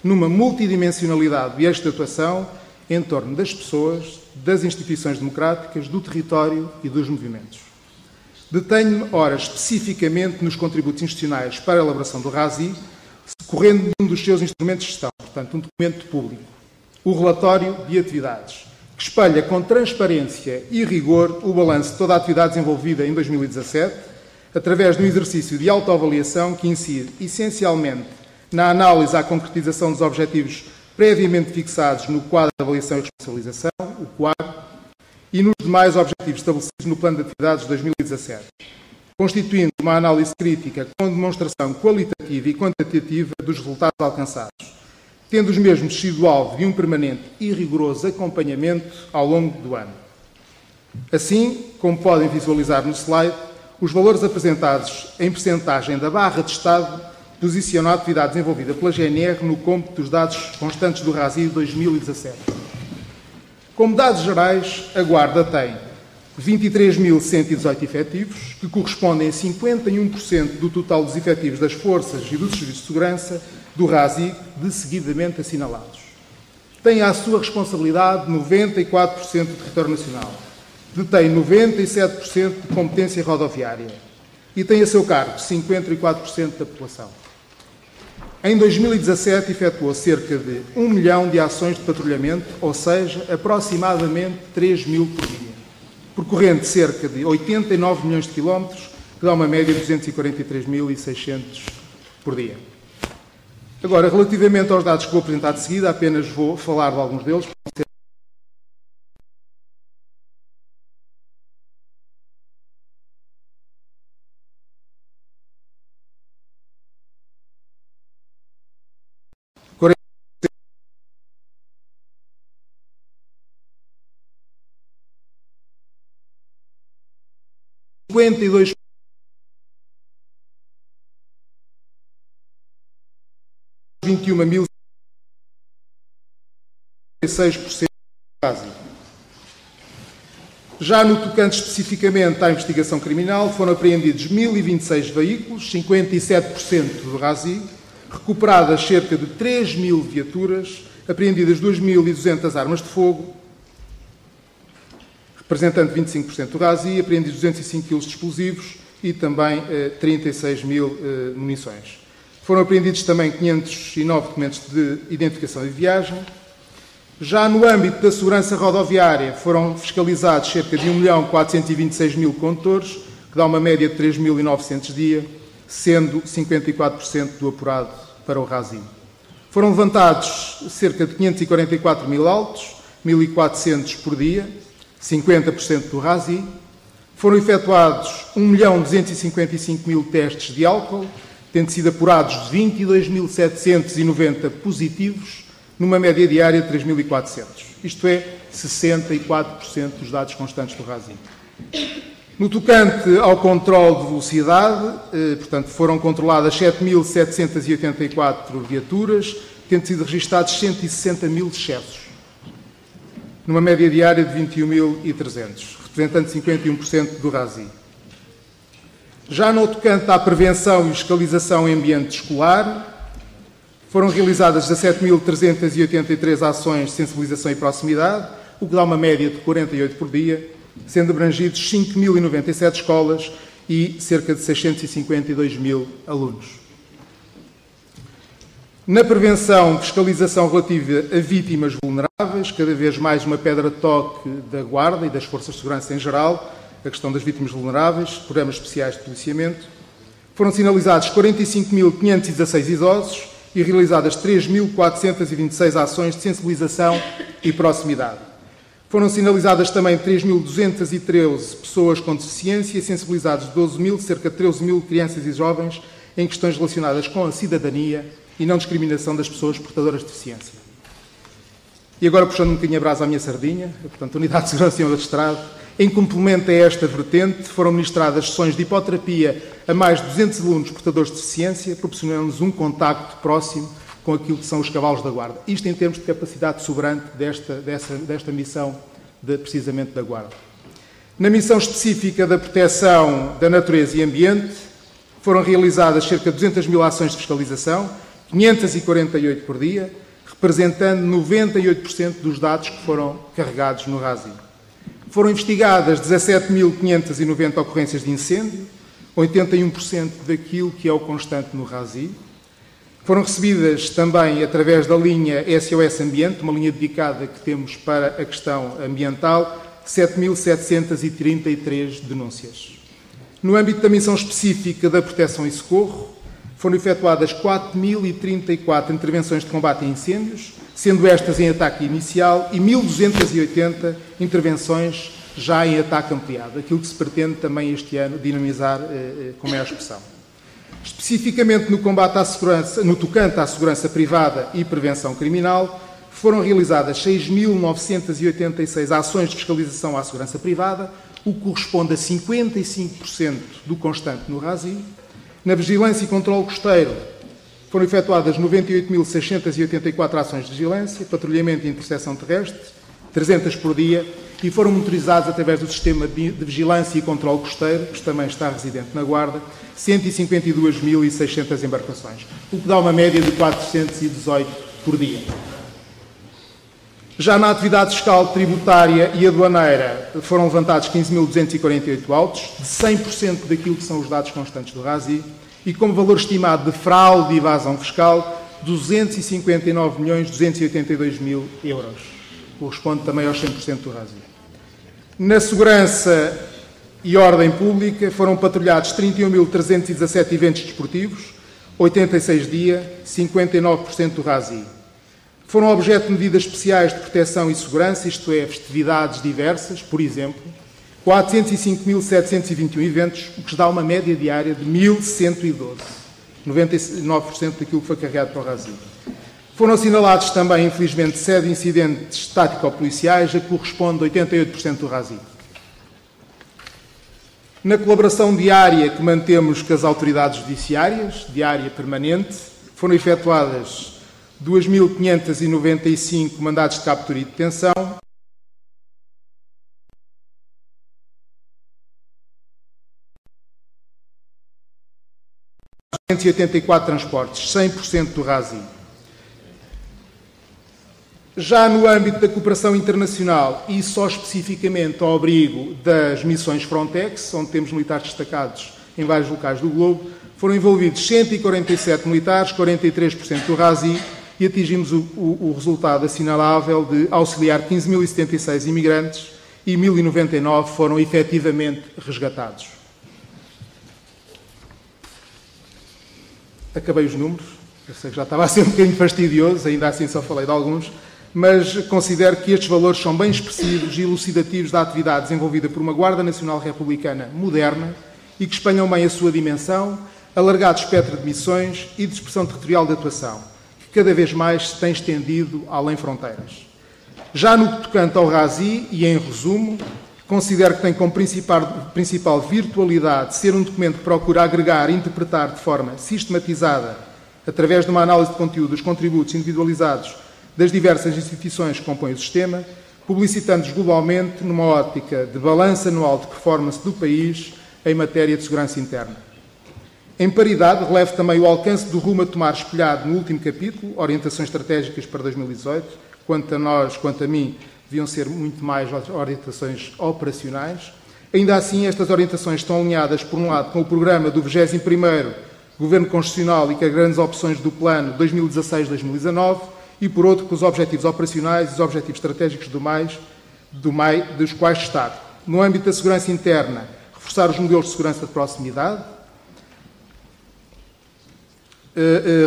numa multidimensionalidade de eixo de atuação em torno das pessoas, das instituições democráticas, do território e dos movimentos. Detenho-me, ora, especificamente nos contributos institucionais para a elaboração do RASI, decorrendo de um dos seus instrumentos de gestão, portanto, um documento público, o relatório de atividades, que espelha com transparência e rigor o balanço de toda a atividade desenvolvida em 2017, através de um exercício de autoavaliação que incide essencialmente na análise à concretização dos objetivos previamente fixados no quadro de avaliação e responsabilização, o quadro, e nos demais objetivos estabelecidos no plano de atividades de 2017, constituindo uma análise crítica com demonstração qualitativa e quantitativa dos resultados alcançados, tendo os mesmos sido alvo de um permanente e rigoroso acompanhamento ao longo do ano. Assim, como podem visualizar no slide, os valores apresentados em percentagem da barra de Estado posicionam a atividade desenvolvida pela GNR no cômputo dos dados constantes do RASI 2017. Como dados gerais, a Guarda tem 23.118 efetivos, que correspondem a 51% do total dos efetivos das forças e dos serviços de segurança do RASI, de seguidamente assinalados. Tem à sua responsabilidade 94% do território nacional, detém 97% de competência rodoviária e tem a seu cargo 54% da população. Em 2017, efetuou cerca de 1 milhão de ações de patrulhamento, ou seja, aproximadamente 3 mil por dia, percorrendo cerca de 89 milhões de quilómetros, que dá uma média de 243.600 por dia. Agora, relativamente aos dados que vou apresentar de seguida, apenas vou falar de alguns deles. 52 21.006% básico. Já no tocante especificamente à investigação criminal, foram apreendidos 1.026 veículos, 57% do RASI, recuperadas cerca de 3.000 viaturas, apreendidas 2.200 armas de fogo, representando 25% do RASI, apreendidos 205 kg de explosivos e também 36.000 munições. Foram apreendidos também 509 documentos de identificação e viagem. Já no âmbito da segurança rodoviária, foram fiscalizados cerca de 1.426.000 condutores, que dá uma média de 3.900 dia, sendo 54% do apurado para o RASI. Foram levantados cerca de 544.000 autos, 1.400 por dia, 50% do RASI. Foram efetuados 1.255.000 testes de álcool, tendo sido apurados 22.790 positivos, numa média diária de 3.400. Isto é, 64% dos dados constantes do RASI. No tocante ao controle de velocidade, portanto, foram controladas 7.784 viaturas, tendo sido registados 160.000 excessos, numa média diária de 21.300, representando 51% do RASI. Já no tocante à prevenção e fiscalização em ambiente escolar, foram realizadas 17.383 ações de sensibilização e proximidade, o que dá uma média de 48 por dia, sendo abrangidos 5.097 escolas e cerca de 652.000 alunos. Na prevenção e fiscalização relativa a vítimas vulneráveis, cada vez mais uma pedra de toque da Guarda e das Forças de Segurança em geral, a questão das vítimas vulneráveis, programas especiais de policiamento. Foram sinalizados 45.516 idosos e realizadas 3.426 ações de sensibilização e proximidade. Foram sinalizadas também 3.213 pessoas com deficiência e sensibilizados cerca de 13.000 crianças e jovens em questões relacionadas com a cidadania e não discriminação das pessoas portadoras de deficiência. E agora, puxando um bocadinho a brasa à minha sardinha, portanto, a Unidade de Segurança e Autoestrada, em complemento a esta vertente, foram ministradas sessões de hipoterapia a mais de 200 alunos portadores de deficiência, proporcionando-nos um contacto próximo com aquilo que são os cavalos da Guarda. Isto em termos de capacidade soberana desta missão, precisamente da Guarda. Na missão específica da proteção da natureza e ambiente, foram realizadas cerca de 200.000 ações de fiscalização, 548 por dia, representando 98% dos dados que foram carregados no RASI. Foram investigadas 17.590 ocorrências de incêndio, 81% daquilo que é o constante no RASI. Foram recebidas também, através da linha SOS Ambiente, uma linha dedicada que temos para a questão ambiental, 7.733 denúncias. No âmbito da missão específica da proteção e socorro, foram efetuadas 4.034 intervenções de combate a incêndios, sendo estas em ataque inicial, e 1.280 intervenções já em ataque ampliado, aquilo que se pretende também este ano dinamizar com maior expressão. Especificamente no combate à segurança, no tocante à segurança privada e prevenção criminal, foram realizadas 6.986 ações de fiscalização à segurança privada, o que corresponde a 55% do constante no RASI. Na vigilância e controle costeiro, foram efetuadas 98.684 ações de vigilância, patrulhamento e interseção terrestre, 300 por dia, e foram monitorizados através do sistema de vigilância e controle costeiro, que também está residente na Guarda, 152.600 embarcações, o que dá uma média de 418 por dia. Já na atividade fiscal, tributária e aduaneira foram levantados 15.248 autos, de 100% daquilo que são os dados constantes do RASI, e como valor estimado de fraude e evasão fiscal, 259.282.000 euros. Corresponde também aos 100% do RASI. Na segurança e ordem pública foram patrulhados 31.317 eventos desportivos, 86 dias, 59% do RASI. Foram objeto de medidas especiais de proteção e segurança, isto é, festividades diversas, por exemplo, 405.721 eventos, o que dá uma média diária de 1.112, 99% daquilo que foi carregado para o RASI. Foram assinalados também, infelizmente, 7 incidentes tático-policiais, a que corresponde a 88% do RASI. Na colaboração diária que mantemos com as autoridades judiciárias, diária permanente, foram efetuadas 2.595 mandados de captura e detenção, 184 transportes, 100% do RASI. Já no âmbito da cooperação internacional e só especificamente ao abrigo das missões Frontex, onde temos militares destacados em vários locais do globo, foram envolvidos 147 militares, 43% do RASI, e atingimos o resultado assinalável de auxiliar 15.076 imigrantes e 1.099 foram efetivamente resgatados. Acabei os números, eu sei que já estava a ser um bocadinho fastidioso, ainda assim só falei de alguns, mas considero que estes valores são bem expressivos e elucidativos da atividade desenvolvida por uma Guarda Nacional Republicana moderna e que espelham bem a sua dimensão, alargado espectro de missões e de expressão territorial de atuação, que cada vez mais se tem estendido além fronteiras. Já no que tocante ao RASI, e em resumo, considero que tem como principal virtualidade ser um documento que procura agregar e interpretar de forma sistematizada, através de uma análise de conteúdo, os contributos individualizados das diversas instituições que compõem o sistema, publicitando-os globalmente numa ótica de balanço anual de performance do país em matéria de segurança interna. Em paridade, relevo também o alcance do rumo a tomar espelhado no último capítulo, Orientações Estratégicas para 2018, quanto a nós, quanto a mim, deviam ser muito mais orientações operacionais. Ainda assim, estas orientações estão alinhadas, por um lado, com o programa do 21º Governo Constitucional e com as grandes opções do Plano 2016-2019, e, por outro, com os objetivos operacionais e os objetivos estratégicos do MAI, dos quais destaco. No âmbito da segurança interna, reforçar os modelos de segurança de proximidade,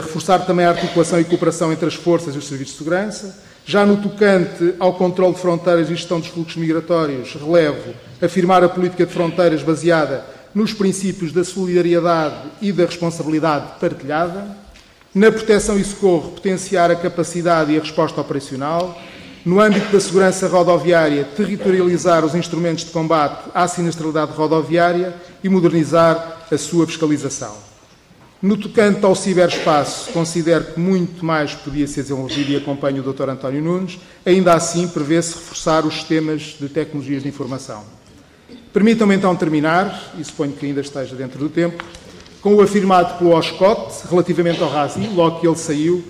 reforçar também a articulação e cooperação entre as forças e os serviços de segurança. Já no tocante ao controle de fronteiras e gestão dos fluxos migratórios, relevo afirmar a política de fronteiras baseada nos princípios da solidariedade e da responsabilidade partilhada. Na proteção e socorro, potenciar a capacidade e a resposta operacional. No âmbito da segurança rodoviária, territorializar os instrumentos de combate à sinistralidade rodoviária e modernizar a sua fiscalização. No tocante ao ciberespaço, considero que muito mais podia ser desenvolvido e acompanho o Dr. António Nunes, ainda assim prevê-se reforçar os sistemas de tecnologias de informação. Permitam-me então terminar, e suponho que ainda esteja dentro do tempo, com o afirmado pelo Oscott, relativamente ao RASI, logo que ele saiu,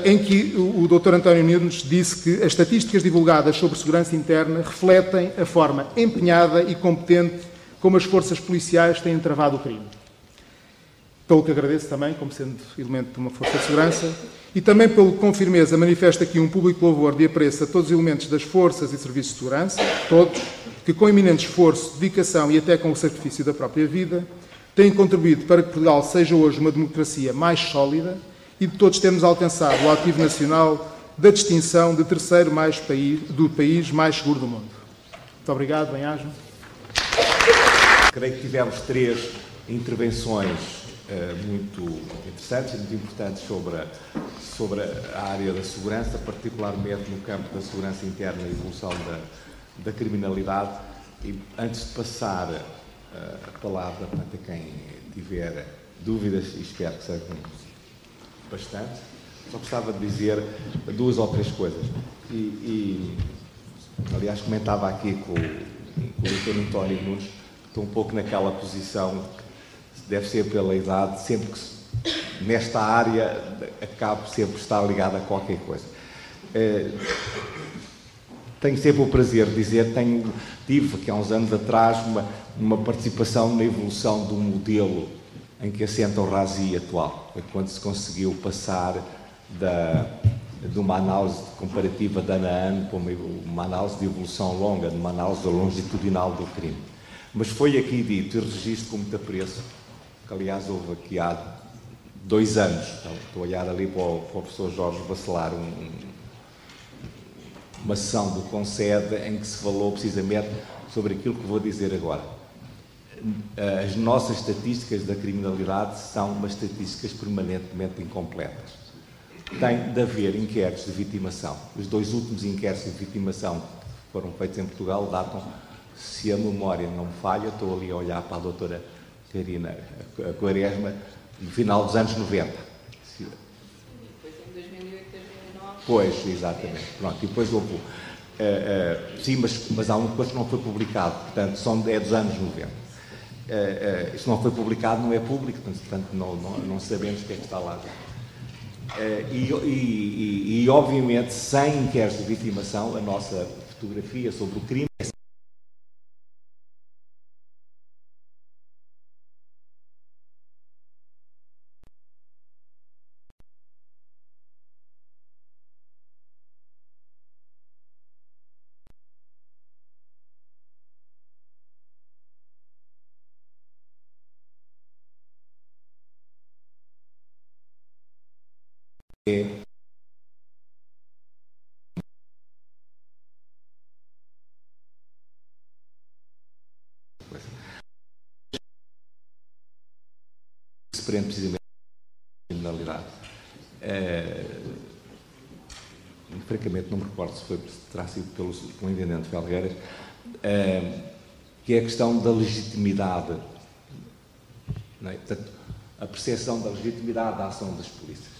em que o Dr. António Nunes disse que as estatísticas divulgadas sobre segurança interna refletem a forma empenhada e competente como as forças policiais têm travado o crime. pelo que agradeço também, como sendo elemento de uma força de segurança, e também pelo que com firmeza manifesta aqui um público louvor de apreço a todos os elementos das forças e serviços de segurança, todos, que com eminente esforço, dedicação e até com o sacrifício da própria vida, têm contribuído para que Portugal seja hoje uma democracia mais sólida e de todos termos alcançado o ativo nacional da distinção de terceiro do país mais seguro do mundo. Muito obrigado, bem-ajam. Creio que tivemos 3 intervenções muito interessantes e muito importantes sobre a área da segurança, particularmente no campo da segurança interna e evolução da criminalidade. E antes de passar a palavra para quem tiver dúvidas, e espero que sejam bastante, só gostava de dizer 2 ou 3 coisas. Aliás, comentava aqui com o Dr. António Nunes, estou um pouco naquela posição, deve ser pela idade, sempre que nesta área acabo sempre estar ligado a qualquer coisa. Tenho sempre o prazer de dizer, tive aqui há uns anos atrás uma participação na evolução do modelo em que assenta o RASI atual. Foi quando se conseguiu passar de uma análise comparativa de ano a ano para uma análise de evolução longa, de uma análise longitudinal do crime. Mas foi aqui dito, e registro com muito apreço, que aliás houve aqui há 2 anos, então, estou a olhar ali para o professor Jorge Bacelar, uma sessão do CONSED em que se falou precisamente sobre aquilo que vou dizer agora. As nossas estatísticas da criminalidade são umas estatísticas permanentemente incompletas. Tem de haver inquéritos de vitimação. Os 2 últimos inquéritos de vitimação que foram feitos em Portugal datam, se a memória não me falha, estou ali a olhar para a doutora Karina Quaresma, no final dos anos 90. Depois em 2008, 2009... Pois, exatamente. Pronto, e depois houve... sim, mas há uma coisa que não foi publicado, portanto, é dos anos 90. Isto não foi publicado, não é público, portanto não sabemos o que é que está lá. E obviamente, sem inquéritos de vitimação, a nossa fotografia sobre o crime é se prende precisamente a criminalidade. Francamente, não me recordo se terá sido pelo intendente Felgueiras, que é a questão da legitimidade, não é? Portanto, a percepção da legitimidade da ação das polícias.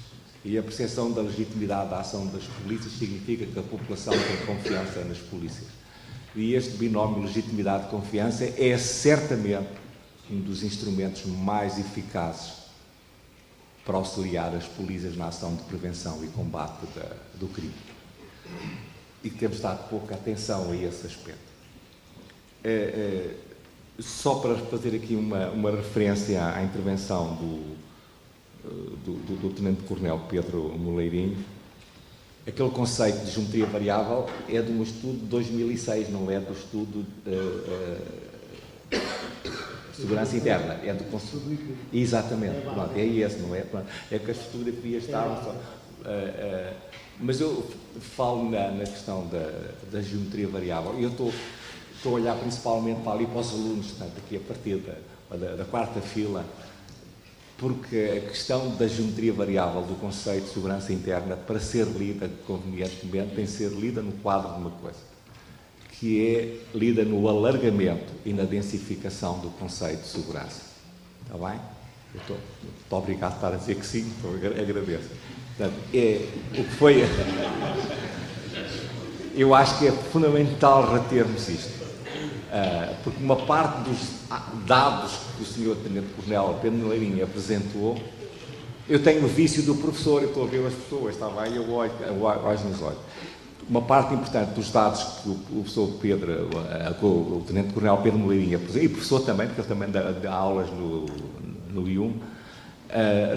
E a percepção da legitimidade da ação das polícias significa que a população tem confiança nas polícias. E este binómio legitimidade-confiança é certamente um dos instrumentos mais eficazes para auxiliar as polícias na ação de prevenção e combate do crime. E temos dado pouca atenção a esse aspecto. Só para fazer aqui uma referência à intervenção do Tenente-Coronel Pedro Moleirinho, aquele conceito de geometria variável é de um estudo de 2006, não é do estudo segurança interna, é do conselho. Exatamente, pronto, é esse, não é? Pronto, é que as fotografias estavam só. Mas eu falo na questão da geometria variável. Eu estou a olhar principalmente para ali para os alunos, portanto, aqui a partir da 4ª fila, porque a questão da geometria variável do conceito de segurança interna, para ser lida convenientemente, tem de ser lida no quadro de uma coisa, que é lida no alargamento e na densificação do conceito de segurança. Está bem? Eu estou muito obrigado a estar a dizer que sim, agradeço. Portanto, o que foi... Eu acho que é fundamental retermos isto, porque uma parte dos dados que o Sr. Tenente-Coronel Pedro Moleirinho apresentou, eu tenho o vício do professor, eu estou a ver as pessoas, está bem? Eu olho nos olhos. Uma parte importante dos dados que o professor Pedro, o Tenente-Coronel Pedro Moleirinho apresentou, e o professor também, porque ele também dá aulas no IUM,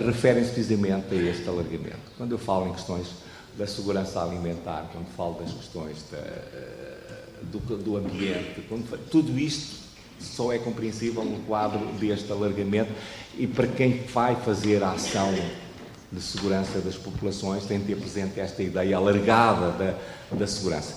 referem-se precisamente a este alargamento. Quando eu falo em questões da segurança alimentar, quando falo das questões do ambiente, tudo isto só é compreensível no quadro deste alargamento, e para quem vai fazer a ação de segurança das populações tem de ter presente esta ideia alargada da segurança.